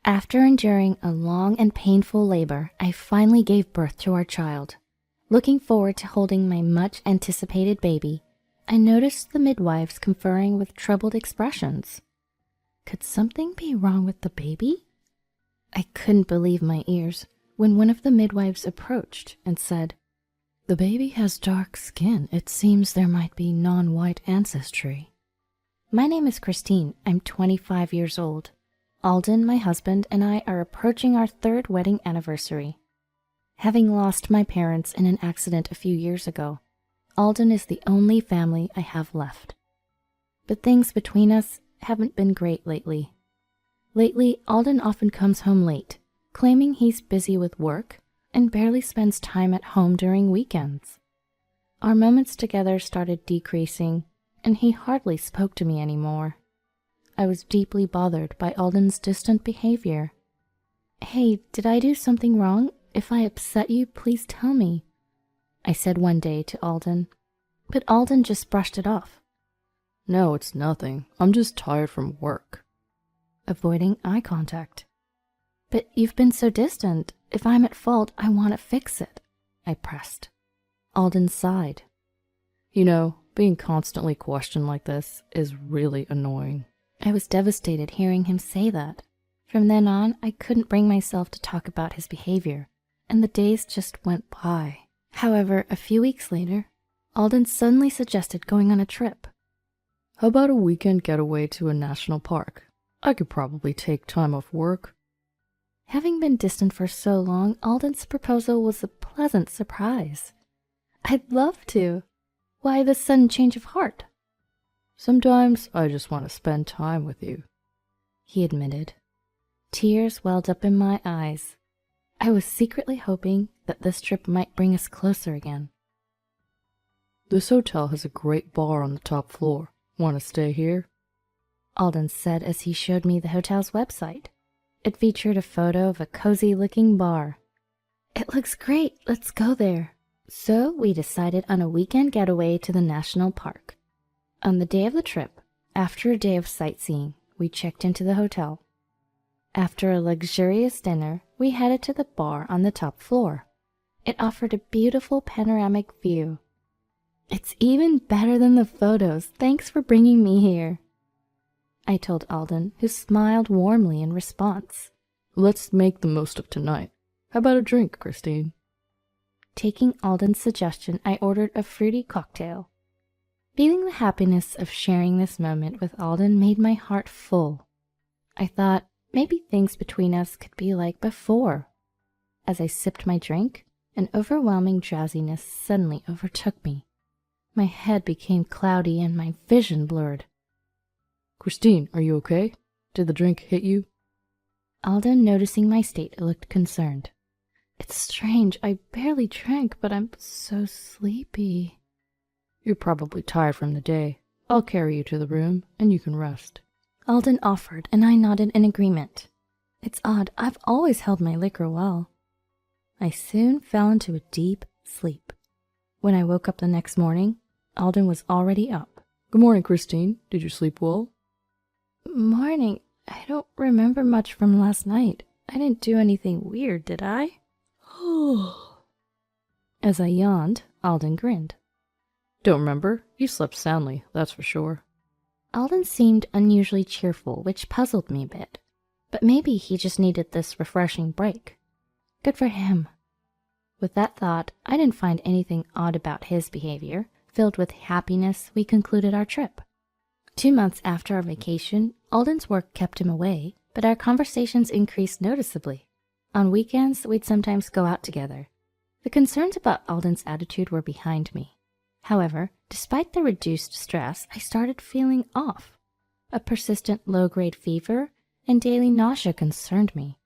After enduring a long and painful labor, I finally gave birth to our child. Looking forward to holding my much-anticipated baby, I noticed the midwives conferring with troubled expressions. Could something be wrong with the baby? I couldn't believe my ears when one of the midwives approached and said, "The baby has dark skin. It seems there might be non-white ancestry." My name is Christine. I'm 25 years old. Alden, my husband, and I are approaching our 3rd wedding anniversary. Having lost my parents in an accident a few years ago, Alden is the only family I have left. But things between us haven't been great lately. Lately, Alden often comes home late, claiming he's busy with work and barely spends time at home during weekends. Our moments together started decreasing, and he hardly spoke to me anymore. I was deeply bothered by Alden's distant behavior. "Hey, did I do something wrong? If I upset you, please tell me," I said one day to Alden. But Alden just brushed it off. "No, it's nothing. I'm just tired from work," avoiding eye contact. "But you've been so distant. If I'm at fault, I want to fix it," I pressed. Alden sighed. "You know, being constantly questioned like this is really annoying." I was devastated hearing him say that. From then on, I couldn't bring myself to talk about his behavior, and the days just went by. However, a few weeks later, Alden suddenly suggested going on a trip. "How about a weekend getaway to a national park? I could probably take time off work." Having been distant for so long, Alden's proposal was a pleasant surprise. "I'd love to. Why the sudden change of heart?" "Sometimes I just want to spend time with you," he admitted. Tears welled up in my eyes. I was secretly hoping that this trip might bring us closer again. "This hotel has a great bar on the top floor. Want to stay here?" Alden said as he showed me the hotel's website. It featured a photo of a cozy-looking bar. "It looks great. Let's go there." So we decided on a weekend getaway to the national park. On the day of the trip, after a day of sightseeing, we checked into the hotel. After a luxurious dinner, we headed to the bar on the top floor. It offered a beautiful panoramic view. "It's even better than the photos. Thanks for bringing me here," I told Alden, who smiled warmly in response. "Let's make the most of tonight. How about a drink, Christine?" Taking Alden's suggestion, I ordered a fruity cocktail. Feeling the happiness of sharing this moment with Alden made my heart full. I thought maybe things between us could be like before. As I sipped my drink, an overwhelming drowsiness suddenly overtook me. My head became cloudy and my vision blurred. "Christine, are you okay? Did the drink hit you?" Alden, noticing my state, looked concerned. "It's strange. I barely drank, but I'm so sleepy." "You're probably tired from the day. I'll carry you to the room, and you can rest," Alden offered, and I nodded in agreement. It's odd, I've always held my liquor well. I soon fell into a deep sleep. When I woke up the next morning, Alden was already up. "Good morning, Christine. Did you sleep well?" "Morning. I don't remember much from last night. I didn't do anything weird, did I?" As I yawned, Alden grinned. "Don't remember. You slept soundly, that's for sure." Alden seemed unusually cheerful, which puzzled me a bit. But maybe he just needed this refreshing break. Good for him. With that thought, I didn't find anything odd about his behavior. Filled with happiness, we concluded our trip. 2 months after our vacation, Alden's work kept him away, but our conversations increased noticeably. On weekends, we'd sometimes go out together. The concerns about Alden's attitude were behind me. However, despite the reduced stress, I started feeling off. A persistent low-grade fever and daily nausea concerned me.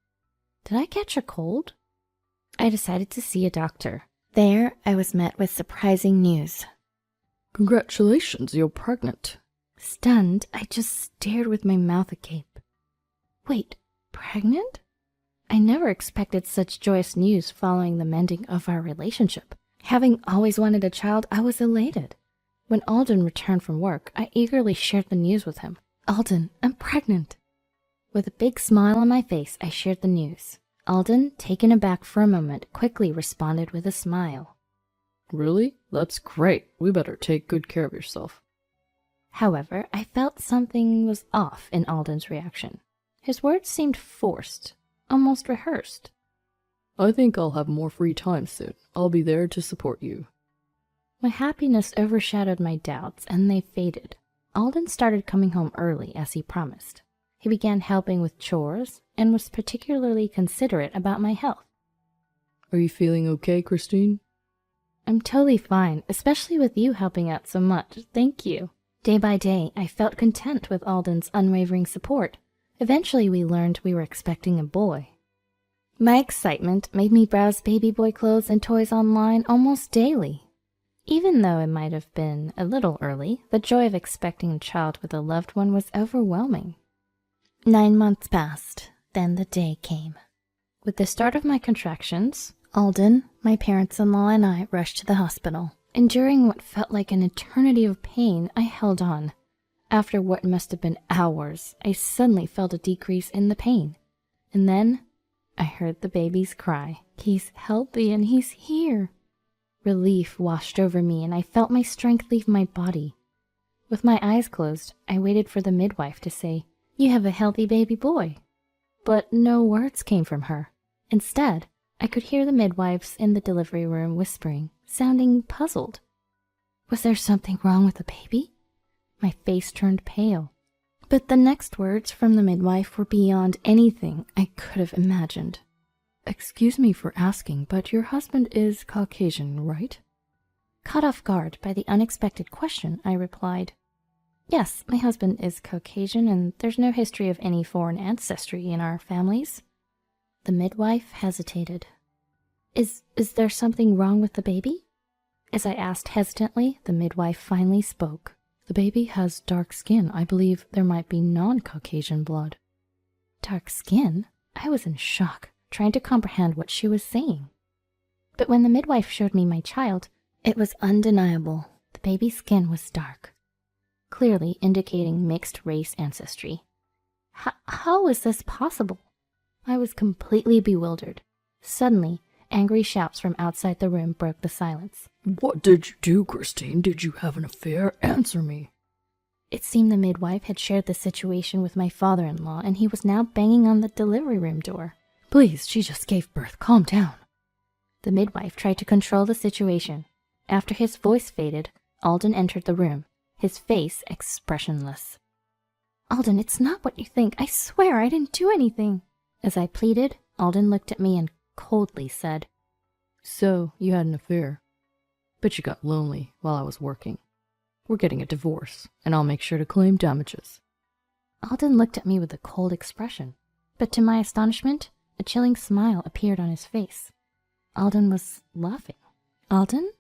Did I catch a cold? I decided to see a doctor. There, I was met with surprising news. "Congratulations, you're pregnant." Stunned, I just stared with my mouth agape. Wait, pregnant? I never expected such joyous news following the mending of our relationship. Having always wanted a child, I was elated. When Alden returned from work, I eagerly shared the news with him. "Alden, I'm pregnant." With a big smile on my face, I shared the news. Alden, taken aback for a moment, quickly responded with a smile. Really? That's great. We better take good care of yourself. However, I felt something was off in Alden's reaction. His words seemed forced, almost rehearsed. I think I'll have more free time soon. I'll be there to support you. My happiness overshadowed my doubts, and they faded. Alden started coming home early, as he promised. He began helping with chores, and was particularly considerate about my health. Are you feeling okay, Christine? I'm totally fine, especially with you helping out so much. Thank you. Day by day, I felt content with Alden's unwavering support. Eventually, we learned we were expecting a boy. My excitement made me browse baby boy clothes and toys online almost daily. Even though it might have been a little early, the joy of expecting a child with a loved one was overwhelming. 9 months passed, then the day came. With the start of my contractions, Alden, my parents-in-law, and I rushed to the hospital. Enduring what felt like an eternity of pain, I held on. After what must have been hours, I suddenly felt a decrease in the pain. And then I heard the baby's cry. He's healthy and he's here. Relief washed over me, and I felt my strength leave my body. With my eyes closed, I waited for the midwife to say, "You have a healthy baby boy." But no words came from her. Instead, I could hear the midwives in the delivery room whispering, sounding puzzled. Was there something wrong with the baby? My face turned pale. But the next words from the midwife were beyond anything I could have imagined. Excuse me for asking, but your husband is Caucasian, right? Caught off guard by the unexpected question, I replied, "Yes, my husband is Caucasian, and there's no history of any foreign ancestry in our families." The midwife hesitated. Is there something wrong with the baby? As I asked hesitantly, the midwife finally spoke. The baby has dark skin. I believe there might be non-Caucasian blood. Dark skin? I was in shock, trying to comprehend what she was saying. But when the midwife showed me my child, it was undeniable. The baby's skin was dark, clearly indicating mixed race ancestry. How is this possible? I was completely bewildered. Suddenly, angry shouts from outside the room broke the silence. What did you do, Christine? Did you have an affair? Answer me. It seemed the midwife had shared the situation with my father-in-law, and he was now banging on the delivery room door. Please, she just gave birth. Calm down. The midwife tried to control the situation. After his voice faded, Alden entered the room, his face expressionless. "Alden, it's not what you think. I swear I didn't do anything." As I pleaded, Alden looked at me and coldly said, "So, you had an affair. But you got lonely while I was working. We're getting a divorce, and I'll make sure to claim damages." Alden looked at me with a cold expression, but to my astonishment, a chilling smile appeared on his face. Alden was laughing. "Alden?"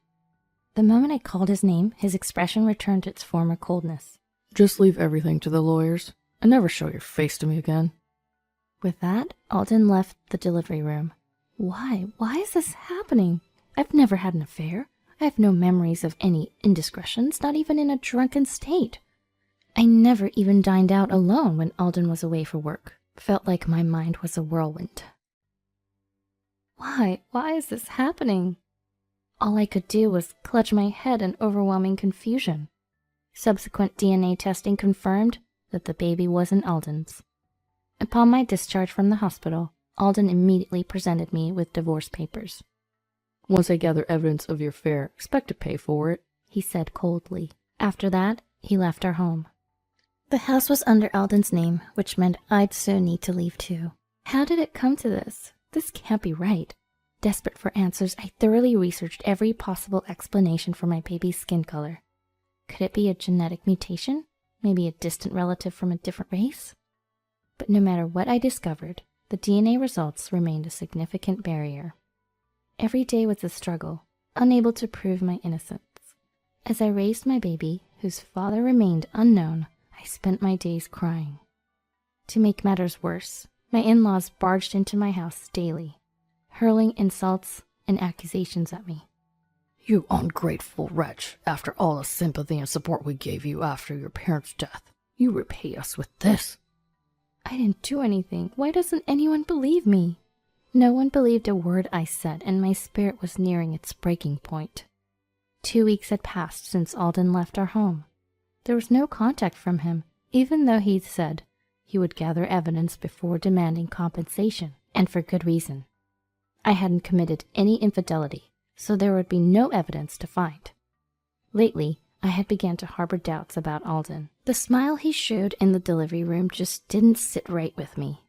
The moment I called his name, his expression returned to its former coldness. Just leave everything to the lawyers, and never show your face to me again. With that, Alden left the delivery room. Why is this happening? I've never had an affair. I have no memories of any indiscretions, not even in a drunken state. I never even dined out alone when Alden was away for work. Felt like my mind was a whirlwind. Why is this happening? All I could do was clutch my head in overwhelming confusion. Subsequent DNA testing confirmed that the baby wasn't Alden's. Upon my discharge from the hospital, Alden immediately presented me with divorce papers. "Once I gather evidence of your affair, expect to pay for it," he said coldly. After that, he left our home. The house was under Alden's name, which meant I'd soon need to leave too. How did it come to this? This can't be right. Desperate for answers, I thoroughly researched every possible explanation for my baby's skin color. Could it be a genetic mutation? Maybe a distant relative from a different race? But no matter what I discovered, the DNA results remained a significant barrier. Every day was a struggle, unable to prove my innocence. As I raised my baby, whose father remained unknown, I spent my days crying. To make matters worse, my in-laws barged into my house daily, hurling insults and accusations at me. "You ungrateful wretch! After all the sympathy and support we gave you after your parents' death, you repay us with this." I didn't do anything. Why doesn't anyone believe me? No one believed a word I said, and my spirit was nearing its breaking point. 2 weeks had passed since Alden left our home. There was no contact from him, even though he'd said he would gather evidence before demanding compensation, and for good reason. I hadn't committed any infidelity, so there would be no evidence to find. Lately, I had begun to harbor doubts about Alden. The smile he showed in the delivery room just didn't sit right with me.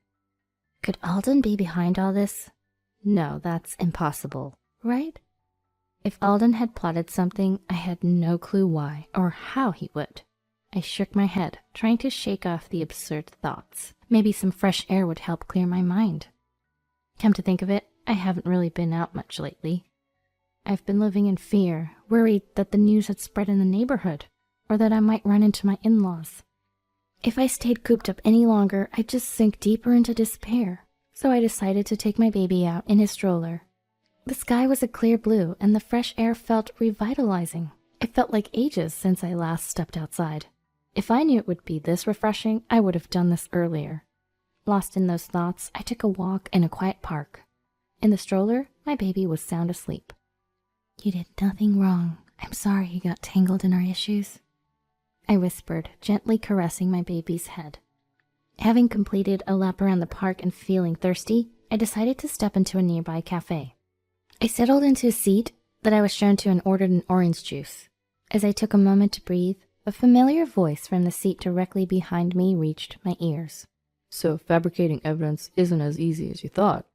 Could Alden be behind all this? No, that's impossible, right? If Alden had plotted something, I had no clue why or how he would. I shook my head, trying to shake off the absurd thoughts. Maybe some fresh air would help clear my mind. Come to think of it, I haven't really been out much lately. I've been living in fear, worried that the news had spread in the neighborhood, or that I might run into my in-laws. If I stayed cooped up any longer, I'd just sink deeper into despair, so I decided to take my baby out in his stroller. The sky was a clear blue, and the fresh air felt revitalizing. It felt like ages since I last stepped outside. If I knew it would be this refreshing, I would have done this earlier. Lost in those thoughts, I took a walk in a quiet park. In the stroller, my baby was sound asleep. You did nothing wrong. I'm sorry you got tangled in our issues, I whispered, gently caressing my baby's head. Having completed a lap around the park and feeling thirsty, I decided to step into a nearby cafe. I settled into a seat that I was shown to and ordered an orange juice. As I took a moment to breathe, a familiar voice from the seat directly behind me reached my ears. So fabricating evidence isn't as easy as you thought.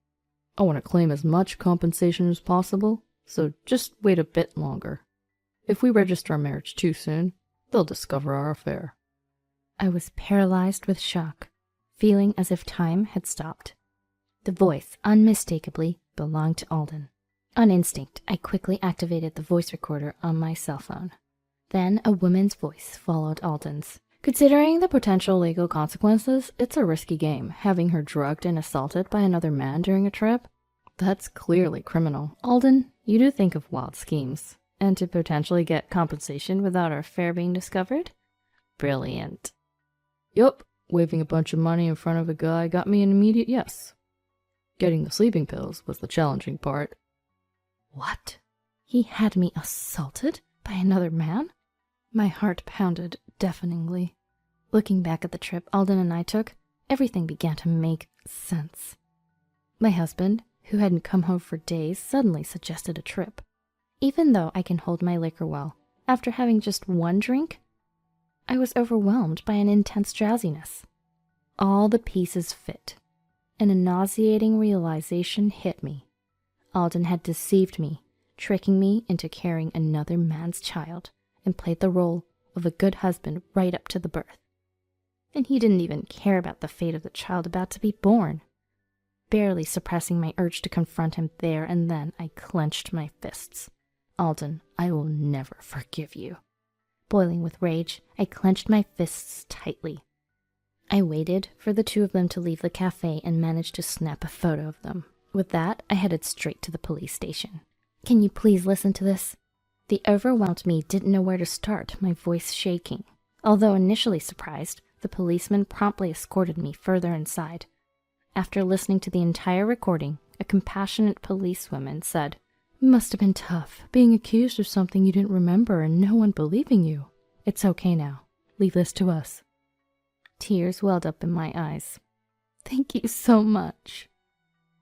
I want to claim as much compensation as possible, so just wait a bit longer. If we register our marriage too soon, they'll discover our affair. I was paralyzed with shock, feeling as if time had stopped. The voice unmistakably belonged to Alden. On instinct, I quickly activated the voice recorder on my cell phone. Then a woman's voice followed Alden's. Considering the potential legal consequences, it's a risky game, having her drugged and assaulted by another man during a trip. That's clearly criminal. Alden, you do think of wild schemes. And to potentially get compensation without our affair being discovered? Brilliant. Yup, waving a bunch of money in front of a guy got me an immediate yes. Getting the sleeping pills was the challenging part. What? He had me assaulted by another man? My heart pounded deafeningly. Looking back at the trip Alden and I took, everything began to make sense. My husband, who hadn't come home for days, suddenly suggested a trip. Even though I can hold my liquor well, after having just one drink, I was overwhelmed by an intense drowsiness. All the pieces fit, and a nauseating realization hit me. Alden had deceived me, tricking me into carrying another man's child, and played the role of a good husband right up to the birth. And he didn't even care about the fate of the child about to be born. Barely suppressing my urge to confront him there and then, I clenched my fists. Alden, I will never forgive you. Boiling with rage, I clenched my fists tightly. I waited for the two of them to leave the cafe and managed to snap a photo of them. With that, I headed straight to the police station. Can you please listen to this? The overwhelmed me didn't know where to start, my voice shaking. Although initially surprised, the policeman promptly escorted me further inside. After listening to the entire recording, a compassionate policewoman said, "Must have been tough, being accused of something you didn't remember and no one believing you. It's okay now. Leave this to us." Tears welled up in my eyes. Thank you so much.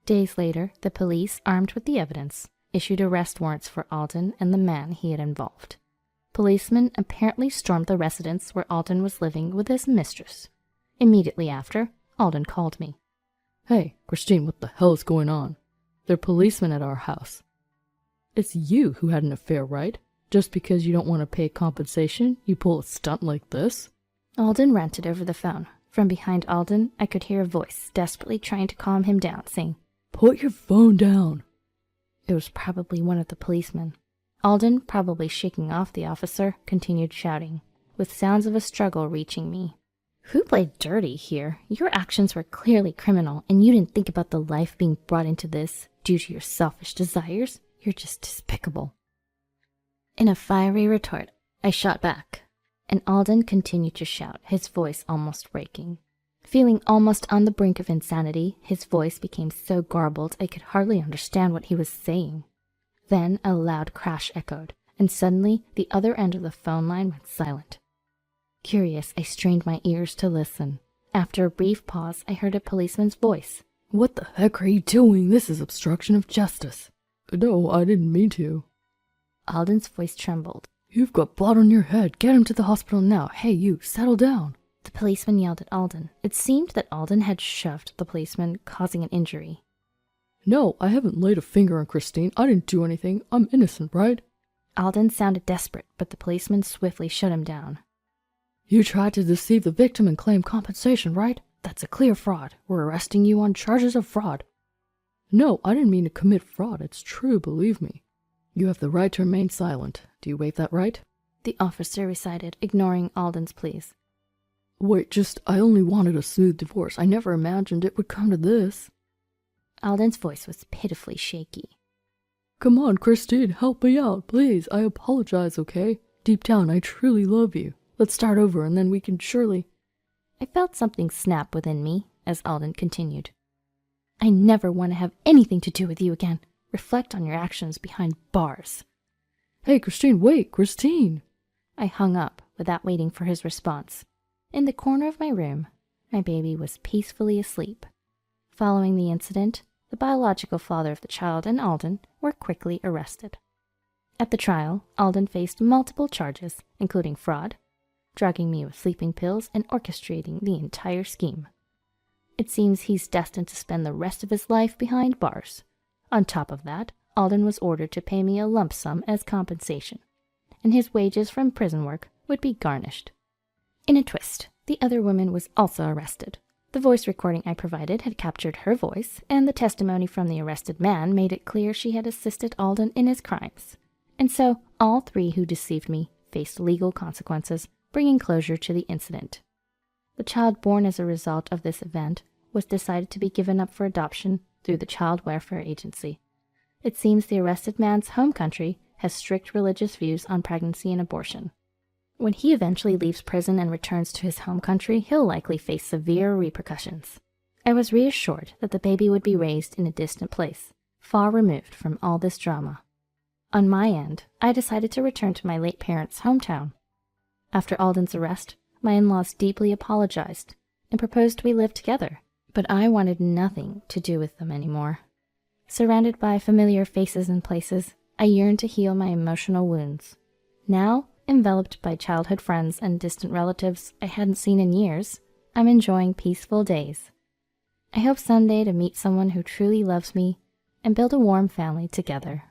Days later, the police, armed with the evidence, issued arrest warrants for Alden and the man he had involved. Policemen apparently stormed the residence where Alden was living with his mistress. Immediately after, Alden called me. Hey, Christine, what the hell is going on? There are policemen at our house. It's you who had an affair, right? Just because you don't want to pay compensation, you pull a stunt like this? Alden ranted over the phone. From behind Alden, I could hear a voice desperately trying to calm him down, saying, "Put your phone down." It was probably one of the policemen. Alden, probably shaking off the officer, continued shouting, with sounds of a struggle reaching me. Who played dirty here? Your actions were clearly criminal, and you didn't think about the life being brought into this due to your selfish desires. You're just despicable. In a fiery retort, I shot back, and Alden continued to shout, his voice almost breaking. Feeling almost on the brink of insanity, his voice became so garbled I could hardly understand what he was saying. Then a loud crash echoed, and suddenly the other end of the phone line went silent. Curious, I strained my ears to listen. After a brief pause, I heard a policeman's voice. What the heck are you doing? This is obstruction of justice. No, I didn't mean to. Alden's voice trembled. You've got blood on your head. Get him to the hospital now. Hey, you, settle down. The policeman yelled at Alden. It seemed that Alden had shoved the policeman, causing an injury. No, I haven't laid a finger on Christine. I didn't do anything. I'm innocent, right? Alden sounded desperate, but the policeman swiftly shut him down. You tried to deceive the victim and claim compensation, right? That's a clear fraud. We're arresting you on charges of fraud. No, I didn't mean to commit fraud. It's true, believe me. You have the right to remain silent. Do you waive that right? The officer recited, ignoring Alden's pleas. Wait, I only wanted a smooth divorce. I never imagined it would come to this. Alden's voice was pitifully shaky. Come on, Christine, help me out, please. I apologize, okay? Deep down, I truly love you. Let's start over and then we can surely... I felt something snap within me as Alden continued. I never want to have anything to do with you again. Reflect on your actions behind bars. Hey, Christine, wait, Christine! I hung up without waiting for his response. In the corner of my room, my baby was peacefully asleep. Following the incident, the biological father of the child and Alden were quickly arrested. At the trial, Alden faced multiple charges, including fraud, drugging me with sleeping pills, and orchestrating the entire scheme. It seems he's destined to spend the rest of his life behind bars. On top of that, Alden was ordered to pay me a lump sum as compensation, and his wages from prison work would be garnished. In a twist, the other woman was also arrested. The voice recording I provided had captured her voice, and the testimony from the arrested man made it clear she had assisted Alden in his crimes. And so, all three who deceived me faced legal consequences, bringing closure to the incident. The child born as a result of this event was decided to be given up for adoption through the Child Welfare Agency. It seems the arrested man's home country has strict religious views on pregnancy and abortion. When he eventually leaves prison and returns to his home country, he'll likely face severe repercussions. I was reassured that the baby would be raised in a distant place, far removed from all this drama. On my end, I decided to return to my late parents' hometown. After Alden's arrest, my in-laws deeply apologized and proposed we live together, but I wanted nothing to do with them anymore. Surrounded by familiar faces and places, I yearned to heal my emotional wounds. Now, enveloped by childhood friends and distant relatives I hadn't seen in years, I'm enjoying peaceful days. I hope someday to meet someone who truly loves me and build a warm family together.